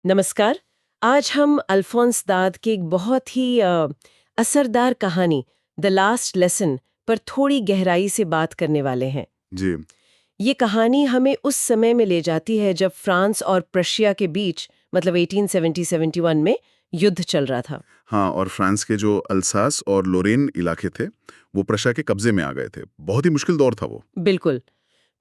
नमस्कार। आज हम अल्फोंस दाद की एक बहुत ही असरदार कहानी द लास्ट लेसन पर थोड़ी गहराई से बात करने वाले हैं। जी। ये कहानी हमें उस समय में ले जाती है जब फ्रांस और प्रशिया के बीच मतलब 1870-71 में युद्ध चल रहा था। हाँ, और फ्रांस के जो अल्सास और लोरेन इलाके थे, वो प्रशा के कब्जे में आ गए थे। बहुत ही मुश्किल दौर था वो। बिल्कुल।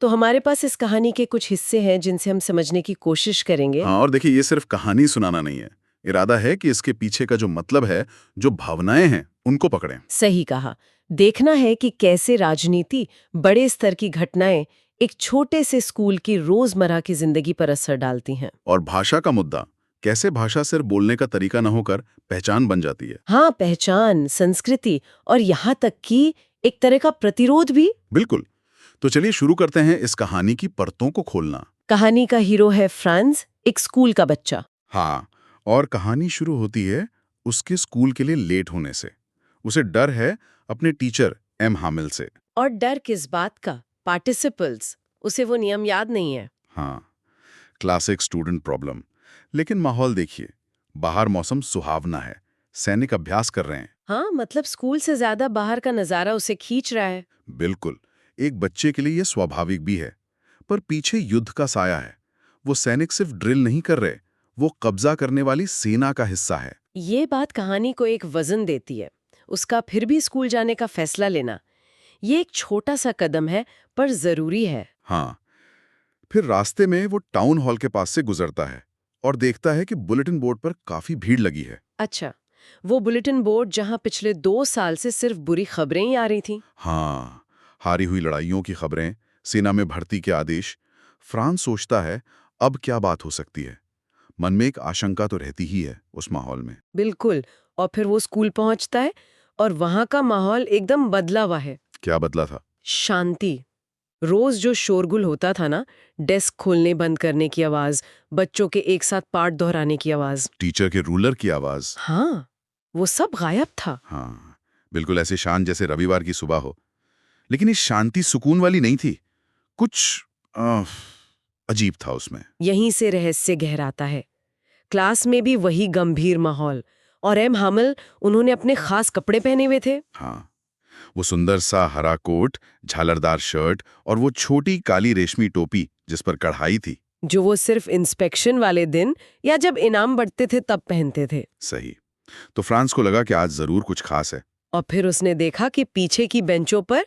तो हमारे पास इस कहानी के कुछ हिस्से हैं जिनसे हम समझने की कोशिश करेंगे। हाँ, और देखिए ये सिर्फ कहानी सुनाना नहीं है। इरादा है कि इसके पीछे का जो मतलब है, जो भावनाएं हैं, उनको पकड़ें। सही कहा। देखना है कि कैसे राजनीति, बड़े स्तर की घटनाएं एक छोटे से स्कूल की रोजमर्रा की जिंदगी पर असर डालती हैं। और भाषा का मुद्दा, कैसे भाषा सिर्फ बोलने का तरीका न होकर पहचान बन जाती है। हाँ, पहचान, संस्कृति और यहाँ तक कि एक तरह का प्रतिरोध भी। बिल्कुल। तो चलिए शुरू करते हैं इस कहानी की परतों को खोलना। कहानी का हीरो है फ्रांस, एक स्कूल का बच्चा। हाँ, और कहानी शुरू होती है उसके स्कूल के लिए लेट होने से। उसे डर है अपने टीचर एम हामिल से। और डर किस बात का? पार्टिसिपल्स। उसे वो नियम याद नहीं है। हाँ, क्लासिक स्टूडेंट प्रॉब्लम। लेकिन माहौल देखिए, बाहर मौसम सुहावना है, सैनिक अभ्यास कर रहे हैं। हाँ, मतलब स्कूल से ज्यादा बाहर का नजारा उसे खींच रहा है। बिल्कुल, एक बच्चे के लिए यह स्वाभाविक भी है। पर पीछे युद्ध का साया है। वो सैनिक सिर्फ ड्रिल नहीं कर रहे, वो कब्जा करने वाली सेना का हिस्सा है। ये बात कहानी को एक वजन देती है। उसका फिर भी स्कूल जाने का फैसला लेना, ये एक छोटा सा कदम है पर जरूरी है। हाँ, फिर रास्ते में वो टाउन हॉल के पास से गुजरता है और देखता है कि बुलेटिन बोर्ड पर काफी भीड़ लगी है। अच्छा, वो बुलेटिन बोर्ड जहां पिछले 2 साल से सिर्फ बुरी खबरें ही आ रही थी। हाँ, हारी हुई लड़ाइयों की खबरें, सेना में भर्ती के आदेश। फ्रांस सोचता है, अब क्या बात हो सकती है। मन में एक आशंका तो रहती ही है उस माहौल में। बिल्कुल। और फिर वो स्कूल पहुंचता है और वहां का माहौल एकदम बदला हुआ है। क्या बदला था? शांति। रोज जो शोरगुल होता था ना, डेस्क खोलने बंद करने की आवाज, बच्चों के एक साथ पाठ दोहराने की आवाज, टीचर के रूलर की आवाज। हाँ, वो सब गायब था। हाँ, बिल्कुल ऐसे शांत जैसे रविवार की सुबह हो। लेकिन ये शांति सुकून वाली नहीं थी। कुछ अ, अजीब था उसमें। यहीं से रहस्य गहराता है। क्लास में भी वही गंभीर माहौल। और एम हामिल, उन्होंने अपने खास कपड़े पहने हुए थे। हाँ, वो सुंदर सा हरा कोट, झालरदार शर्ट और वो छोटी काली रेशमी टोपी जिस पर कढ़ाई थी। जो वो सिर्फ इंस्पेक्शन वाले दिन या जब इनाम बढ़ते थे तब पहनते थे। सही। तो फ्रांस को लगा कि आज जरूर कुछ खास है। और फिर उसने देखा कि पीछे की बेंचों पर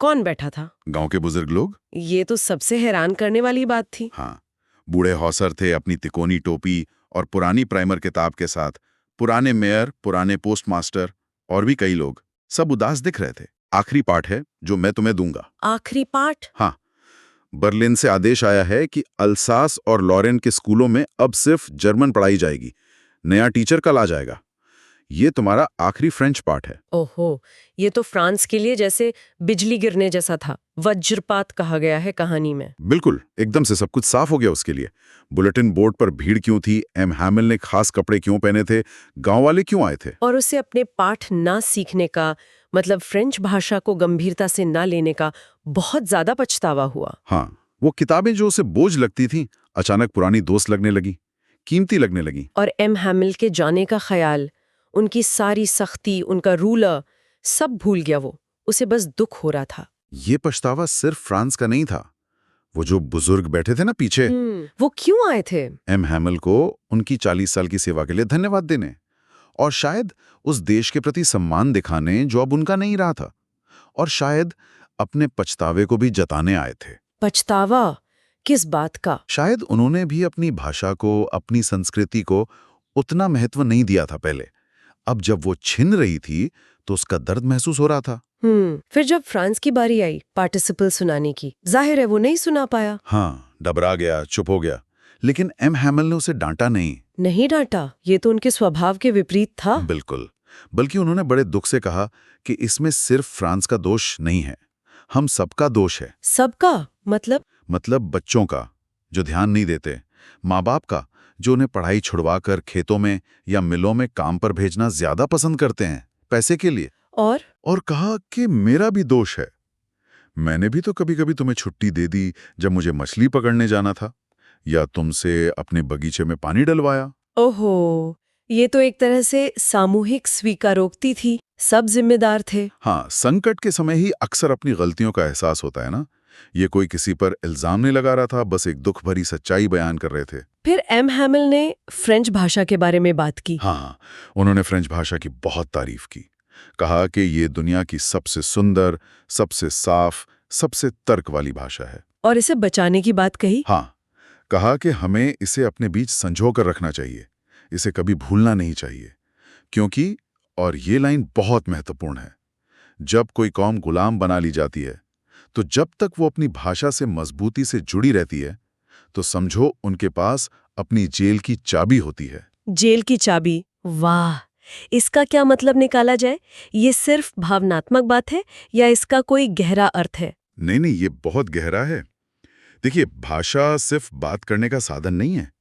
कौन बैठा था। गांव के बुजुर्ग लोग। ये तो सबसे हैरान करने वाली बात थी। हाँ, बूढ़े हौसर थे अपनी तिकोनी टोपी और पुरानी प्राइमर किताब के साथ। पुराने मेयर, पुराने पोस्टमास्टर और भी कई लोग, सब उदास दिख रहे थे। आखिरी पाठ है जो मैं तुम्हें दूंगा। आखिरी पाठ? हाँ, बर्लिन से आदेश आया है कि अल्सास और लॉरेन के स्कूलों में अब सिर्फ जर्मन पढ़ाई जाएगी। नया टीचर कल आ जाएगा। ये तुम्हारा आखिरी फ्रेंच पाठ है। ओहो, ये तो फ्रांस के लिए जैसे बिजली गिरने जैसा था। वज्रपात कहा गया है कहानी में। बिल्कुल, एकदम से सब कुछ साफ हो गया उसके लिए। बुलेटिन बोर्ड पर भीड़ क्यों थी, एम हैमिल ने खास कपड़े क्यों पहने थे, गांव वाले क्यों आए थे। और उसे अपने पाठ ना सीखने का, मतलब फ्रेंच भाषा को गंभीरता से ना लेने का बहुत ज्यादा पछतावा हुआ। हाँ, वो किताबें जो उसे बोझ लगती थी, अचानक पुरानी दोस्त लगने लगी, कीमती लगने लगी। और एम हैमिल के जाने का ख्याल, उनकी सारी सख्ती, उनका रूलर, सब भूल गया वो। उसे बस दुख हो रहा था। ये पछतावा सिर्फ फ्रांस का नहीं था। वो जो बुजुर्ग बैठे थे ना पीछे, वो क्यों आए थे? एम हैमिल को उनकी 40 साल की सेवा के लिए धन्यवाद देने और शायद उस देश के प्रति सम्मान दिखाने जो अब उनका नहीं रहा था, और शायद अपने पछतावे को भी जताने आए थे। पछतावा? किस बात का? शायद उन्होंने भी अपनी भाषा को, अपनी संस्कृति को उतना महत्व नहीं दिया था पहले। अब जब वो छिन रही थी तो उसका दर्द महसूस हो रहा था। फिर जब फ्रांस की बारी आई पार्टिसिपल सुनाने की, जाहिर है वो नहीं सुना पाया। हाँ, डबरा गया, चुप हो गया। लेकिन एम हैमिल ने उसे डांटा नहीं। नहीं डांटा, ये तो उनके स्वभाव के विपरीत था। बिल्कुल, बल्कि उन्होंने बड़े दुख से कहा कि इसमें सिर्फ फ्रांस का दोष नहीं है, हम सबका दोष है। सबका? मतलब बच्चों का जो ध्यान नहीं देते, माँ बाप का जो उन्हें पढ़ाई छुड़वाकर खेतों में या मिलों में काम पर भेजना ज्यादा पसंद करते हैं पैसे के लिए। और कहा कि मेरा भी दोष है, मैंने भी तो कभी कभी तुम्हें छुट्टी दे दी जब मुझे मछली पकड़ने जाना था। या तुमसे अपने बगीचे में पानी डलवाया। ओहो, ये तो एक तरह से सामूहिक स्वीकारोक्ति थी, सब जिम्मेदार थे। हाँ, संकट के समय ही अक्सर अपनी गलतियों का एहसास होता है ना। ये कोई किसी पर इल्जाम नहीं लगा रहा था, बस एक दुख भरी सच्चाई बयान कर रहे थे। फिर एम हैमिल ने फ्रेंच भाषा के बारे में बात की। हाँ, उन्होंने फ्रेंच भाषा की बहुत तारीफ की। कहा कि ये दुनिया की सबसे सुंदर, सबसे साफ, सबसे तर्क वाली भाषा है। और इसे बचाने की बात कही। हाँ, कहा कि हमें इसे अपने बीच संजो कर रखना चाहिए, इसे कभी भूलना नहीं चाहिए। क्योंकि, और ये लाइन बहुत महत्वपूर्ण है, जब कोई कौम गुलाम बना ली जाती है, तो जब तक वो अपनी भाषा से मजबूती से जुड़ी रहती है, तो समझो उनके पास अपनी जेल की चाबी होती है। जेल की चाबी, वाह! इसका क्या मतलब निकाला जाए? ये सिर्फ भावनात्मक बात है या इसका कोई गहरा अर्थ है? नहीं नहीं, ये बहुत गहरा है। देखिए, भाषा सिर्फ बात करने का साधन नहीं है।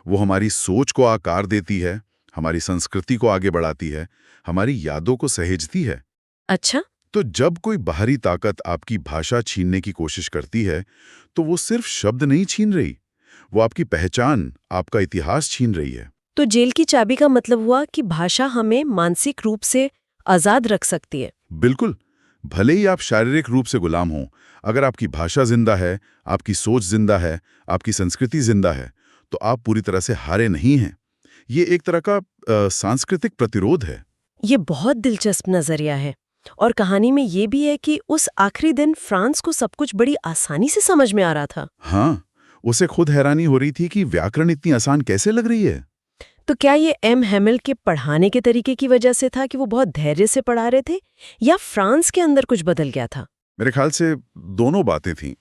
वो हमारी सोच को आकार देती है, हमारी संस्कृति को आगे बढ़ाती है, हमारी यादों को सहेजती है। अच्छा। तो जब कोई बाहरी ताकत आपकी भाषा छीनने की कोशिश करती है, तो वो सिर्फ शब्द नहीं छीन रही, वो आपकी पहचान, आपका इतिहास छीन रही है। तो जेल की चाबी का मतलब हुआ कि भाषा हमें मानसिक रूप से आजाद रख सकती है। बिल्कुल। भले ही आप शारीरिक रूप से गुलाम हों, अगर आपकी भाषा जिंदा है, आपकी सोच जिंदा है, आपकी संस्कृति जिंदा है, तो आप पूरी तरह से हारे नहीं हैं। ये एक तरह का सांस्कृतिक प्रतिरोध है। ये बहुत दिलचस्प नजरिया है। और कहानी में ये भी है कि उस आखिरी दिन फ्रांस को सब कुछ बड़ी आसानी से समझ में आ रहा था। हाँ, उसे खुद हैरानी हो रही थी कि व्याकरण इतनी आसान कैसे लग रही है। तो क्या ये एम हैमिल के पढ़ाने के तरीके की वजह से था कि वो बहुत धैर्य से पढ़ा रहे थे, या फ्रांस के अंदर कुछ बदल गया था? मेरे ख्याल से दोनों बातें थीं।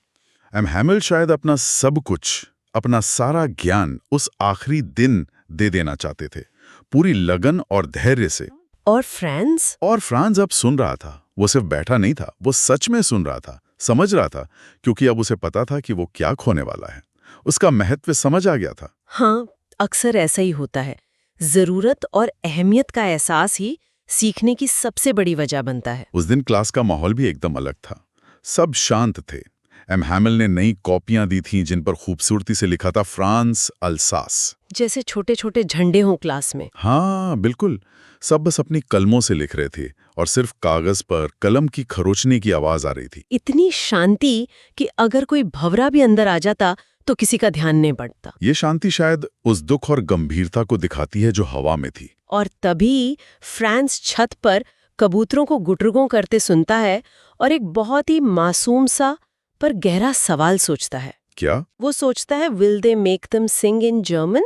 एम हैमिल शायद अपना सब कुछ, अपना सारा ज्ञान उस आखिरी दिन दे देना चाहते थे, पूरी लगन और धैर्य से। और फ्रांस अब सुन रहा था। वो सिर्फ बैठा नहीं था, वो सच में सुन रहा था, समझ रहा था, क्योंकि अब उसे पता था कि वो क्या खोने वाला है। उसका महत्व समझ आ गया था। हाँ, अक्सर ऐसा ही होता है। जरूरत और अहमियत का एहसास ही सीखने की सबसे बड़ी वजह बनता है। उस दिन क्लास का माहौल भी एकदम अलग था। सब शांत थे। एम हैमिल ने नई कॉपियां दी थीं जिन पर खूबसूरती से लिखा था फ्रांस अल्सास। जैसे छोटे छोटे झंडे हों क्लास में। हाँ बिल्कुल। सब बस अपनी कलमों से लिख रहे थे और सिर्फ कागज पर कलम की खरोचने की आवाज आ रही थी। इतनी शांति कि अगर कोई भंवरा भी अंदर आ जाता तो किसी का ध्यान नहीं बढ़ता। ये शांति शायद उस दुख और गंभीरता को दिखाती है जो हवा में थी। और तभी फ्रांस छत पर कबूतरों को गुटरुगों करते सुनता है और एक बहुत ही मासूम सा पर गहरा सवाल सोचता है। क्या? वो सोचता है, will they make them sing in German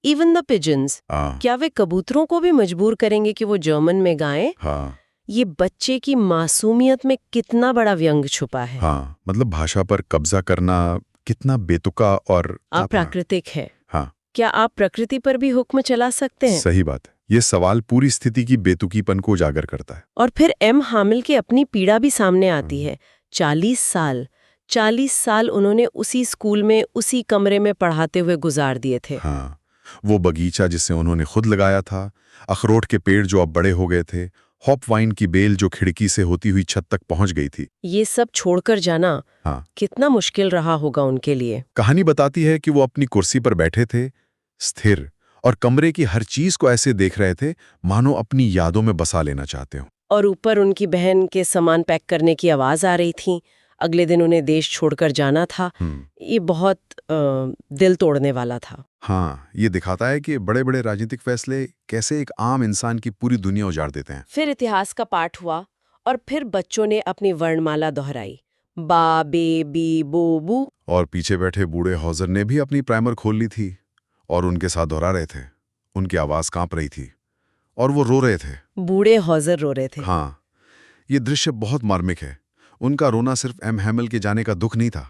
even the pigeons? क्या वे कबूतरों को भी मजबूर करेंगे कि वो जर्मन में गाएं? हाँ। ये बच्चे की मासूमियत में कितना बड़ा व्यंग छुपा है। हाँ, मतलब भाषा पर कब्जा करना कितना बेतुका और अप्राकृतिक है। हाँ। क्या आप प्रकृति पर भी हुक्म चला सकते हैं? सही बात है। ये सवाल पूरी स्थिति की बेतुकीपन को उजागर करता है। और फिर एम हैमिल की अपनी पीड़ा भी सामने आती है। 40 साल उन्होंने उसी स्कूल में, उसी कमरे में पढ़ाते हुए गुजार दिए थे। हाँ, वो बगीचा जिसे उन्होंने खुद लगाया था, अखरोट के पेड़ जो अब बड़े हो गए थे, हॉप वाइन की बेल जो खिड़की से होती हुई छत तक पहुंच गई थी। ये सब छोड़कर जाना हाँ, कितना मुश्किल रहा होगा उनके लिए। कहानी बताती है कि वो अपनी कुर्सी पर बैठे थे, स्थिर, और कमरे की हर चीज को ऐसे देख रहे थे मानो अपनी यादों में बसा लेना चाहते हो। और ऊपर उनकी बहन के सामान पैक करने की आवाज आ रही थी। अगले दिन उन्हें देश छोड़कर जाना था। ये बहुत दिल तोड़ने वाला था। हाँ, ये दिखाता है कि बड़े बड़े राजनीतिक फैसले कैसे एक आम इंसान की पूरी दुनिया उजाड़ देते हैं। फिर इतिहास का पाठ हुआ और फिर बच्चों ने अपनी वर्णमाला दोहराई, बा बे बी बो बू। और पीछे बैठे बूढ़े हौजर ने भी अपनी प्राइमर खोल ली थी और उनके साथ दोहरा रहे थे। उनकी आवाज कांप रही थी और वो रो रहे थे। बूढ़े हौजर रो रहे थे। हाँ, ये दृश्य बहुत मार्मिक है। उनका रोना सिर्फ एम हैमिल के जाने का दुख नहीं था,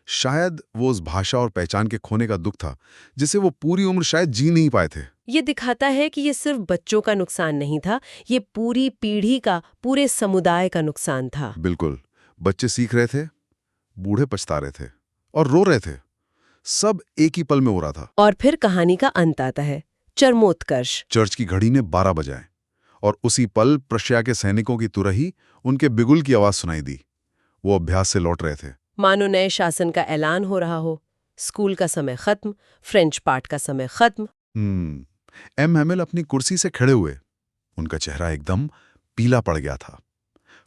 शायद वो उस भाषा और पहचान के खोने का दुख था जिसे वो पूरी उम्र शायद जी नहीं पाए थे। ये दिखाता है कि ये सिर्फ बच्चों का नुकसान नहीं था, ये पूरी पीढ़ी का, पूरे समुदाय का नुकसान था। बिल्कुल। बच्चे सीख रहे थे, बूढ़े पछता रहे थे और रो रहे थे। सब एक ही पल में हो रहा था। और फिर कहानी का अंत आता है, चरमोत्कर्ष। चर्च की घड़ी ने 12 बजाए और उसी पल प्रशिया के सैनिकों की तुरही उनके बिगुल की आवाज सुनाई दी। वो अभ्यास से लौट रहे थे। मानो नए शासन का ऐलान हो रहा हो। स्कूल का समय खत्म, फ्रेंच पार्ट का समय खत्म। एम हैमिल अपनी कुर्सी से खड़े हुए। उनका चेहरा एकदम पीला पड़ गया था।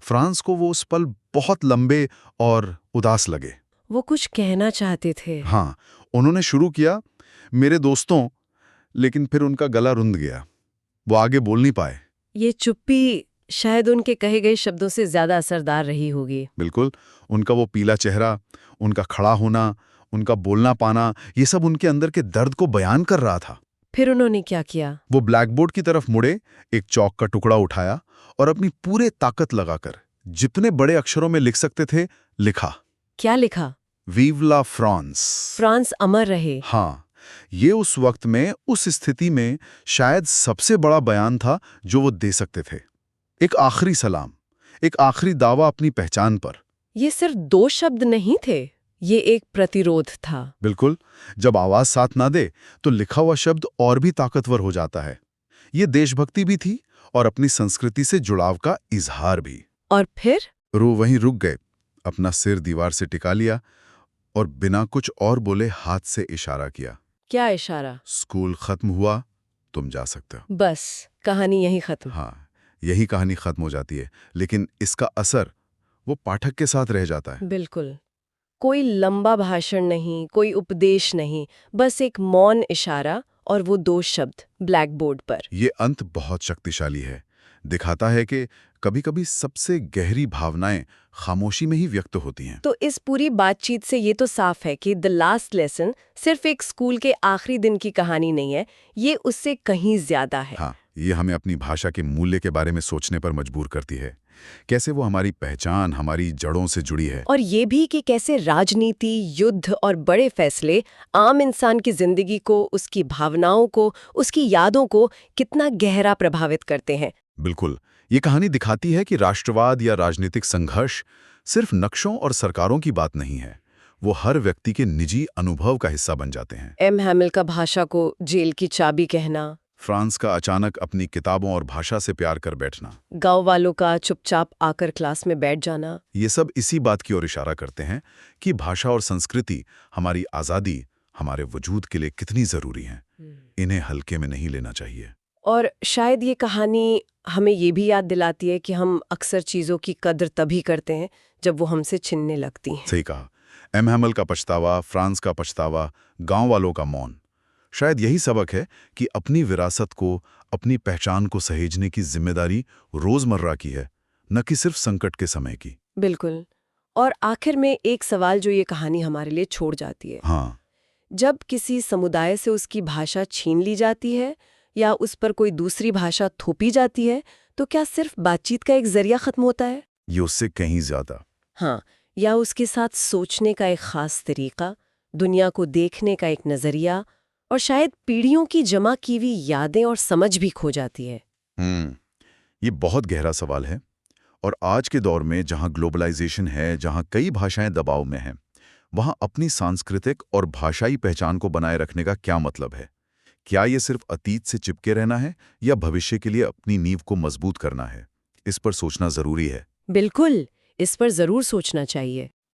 फ्रांस को वो उस पल बहुत लंबे और उदास लगे। वो कुछ कहना चाहते थे। हाँ, उन्होंने शुरू किया, मेरे दोस्तों, लेकिन फिर उनका गला रुंध गया। वो आगे बोल नहीं पाए। ये चुप्पी शायद उनके कहे गए शब्दों से ज्यादा असरदार रही होगी। बिल्कुल, उनका वो पीला चेहरा, उनका खड़ा होना, उनका बोलना पाना, ये सब उनके अंदर के दर्द को बयान कर रहा था। फिर उन्होंने क्या किया? वो ब्लैकबोर्ड की तरफ मुड़े, एक चौक का टुकड़ा उठाया और अपनी पूरे ताकत लगाकर जितने बड़े अक्षरों में लिख सकते थे लिखा। क्या लिखा? वीव ला फ्रांस। फ्रांस अमर रहे। हाँ, ये उस वक्त में, उस स्थिति में शायद सबसे बड़ा बयान था जो वो दे सकते थे। एक आखिरी सलाम, एक आखिरी दावा अपनी पहचान पर। ये सिर्फ 2 शब्द नहीं थे, ये एक प्रतिरोध था। बिल्कुल, जब आवाज साथ ना दे तो लिखा हुआ शब्द और भी ताकतवर हो जाता है। ये देशभक्ति भी थी और अपनी संस्कृति से जुड़ाव का इजहार भी। और फिर? रो वहीं रुक गए, अपना सिर दीवार से टिका लिया और बिना कुछ और बोले हाथ से इशारा किया। क्या इशारा? स्कूल खत्म हुआ, तुम जा सकते हो। बस, कहानी यहीं खत्म। हाँ, यही कहानी खत्म हो जाती है, लेकिन इसका असर वो पाठक के साथ रह जाता है। बिल्कुल। कोई लंबा भाषण नहीं, कोई उपदेश नहीं, बस एक मौन इशारा और वो 2 शब्द ब्लैक बोर्ड पर। ये अंत बहुत शक्तिशाली है। दिखाता है कि कभी-कभी सबसे गहरी भावनाएं खामोशी में ही व्यक्त होती हैं। तो इस पूरी बातचीत से ये तो साफ है कि द लास्ट लेसन सिर्फ एक स्कूल के आखिरी दिन की कहानी नहीं है, ये उससे कहीं ज्यादा है। हाँ, ये हमें अपनी भाषा के मूल्य के बारे में सोचने पर मजबूर करती है। कैसे वो हमारी पहचान, हमारी जड़ों से जुड़ी है। और ये भी कि कैसे राजनीति, युद्ध और बड़े फैसले आम इंसान की जिंदगी को, उसकी भावनाओं को, उसकी यादों को कितना गहरा प्रभावित करते हैं। बिल्कुल, ये कहानी दिखाती है कि राष्ट्रवाद या राजनीतिक संघर्ष सिर्फ नक्शों और सरकारों की बात नहीं है, वो हर व्यक्ति के निजी अनुभव का हिस्सा बन जाते हैं। एम हैमिल का भाषा को जेल की चाबी कहना, फ्रांस का अचानक अपनी किताबों और भाषा से प्यार कर बैठना, गांव वालों का चुपचाप आकर क्लास में बैठ जाना, ये सब इसी बात की ओर इशारा करते हैं कि भाषा और संस्कृति हमारी आज़ादी, हमारे वजूद के लिए कितनी ज़रूरी हैं। इन्हें हल्के में नहीं लेना चाहिए। और शायद ये कहानी हमें ये भी याद दिलाती है कि हम अक्सर चीज़ों की कद्र तभी करते हैं जब वो हमसे छिनने लगती हैं। सही कहा। एम हैमिल का पछतावा, फ्रांस का पछतावा, गांव वालों का मौन, शायद यही सबक है कि अपनी विरासत को, अपनी पहचान को सहेजने की जिम्मेदारी रोजमर्रा की है, न कि सिर्फ संकट के समय की। बिल्कुल। और आखिर में एक सवाल जो ये कहानी हमारे लिए छोड़ जाती है, हाँ, जब किसी समुदाय से उसकी भाषा छीन ली जाती है या उस पर कोई दूसरी भाषा थोपी जाती है, तो क्या सिर्फ बातचीत का एक जरिया खत्म होता है? ये उससे कहीं ज्यादा। हाँ, या उसके साथ सोचने का एक खास तरीका, दुनिया को देखने का एक नजरिया और शायद पीढ़ियों की जमा की हुई यादें और समझ भी खो जाती है। ये बहुत गहरा सवाल है। और आज के दौर में जहां ग्लोबलाइजेशन है, जहां कई भाषाएं दबाव में हैं, वहां अपनी सांस्कृतिक और भाषाई पहचान को बनाए रखने का क्या मतलब है? क्या ये सिर्फ अतीत से चिपके रहना है या भविष्य के लिए अपनी नींव को मजबूत करना है? इस पर सोचना जरूरी है। बिल्कुल, इस पर जरूर सोचना चाहिए।